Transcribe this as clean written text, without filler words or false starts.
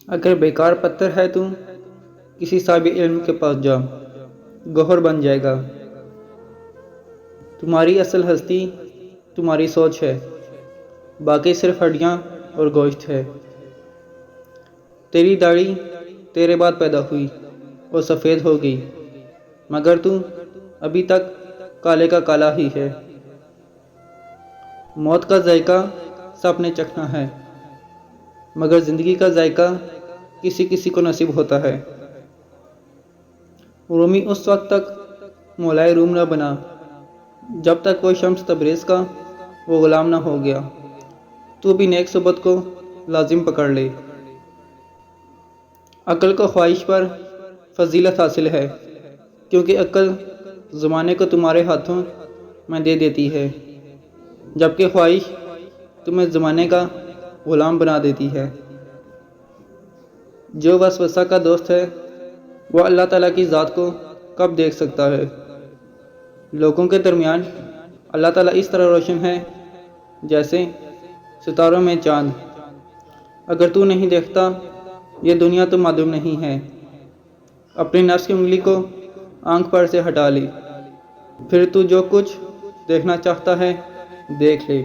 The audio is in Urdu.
اگر بیکار پتھر ہے تو کسی صاحب علم کے پاس جا، گوہر بن جائے گا۔ تمہاری اصل ہستی تمہاری سوچ ہے، باقی صرف ہڈیاں اور گوشت ہے۔ تیری داڑھی تیرے بعد پیدا ہوئی اور سفید ہو گئی، مگر تو ابھی تک کالے کا کالا ہی ہے۔ موت کا ذائقہ سب نے چکھنا ہے، مگر زندگی کا ذائقہ کسی کسی کو نصیب ہوتا ہے۔ رومی اس وقت تک مولائے روم نہ بنا جب تک وہ شمس تبریز کا وہ غلام نہ ہو گیا۔ تو بھی نیک صحبت کو لازم پکڑ لے۔ عقل کو خواہش پر فضیلت حاصل ہے، کیونکہ عقل زمانے کو تمہارے ہاتھوں میں دے دیتی ہے، جبکہ خواہش تمہیں زمانے کا غلام بنا دیتی ہے۔ جو وسوسہ کا دوست ہے وہ اللہ تعالیٰ کی ذات کو کب دیکھ سکتا ہے؟ لوگوں کے درمیان اللہ تعالیٰ اس طرح روشن ہے جیسے ستاروں میں چاند۔ اگر تو نہیں دیکھتا، یہ دنیا تو معدوم نہیں ہے۔ اپنی نفس کی انگلی کو آنکھ پر سے ہٹا لی، پھر تو جو کچھ دیکھنا چاہتا ہے دیکھ لے۔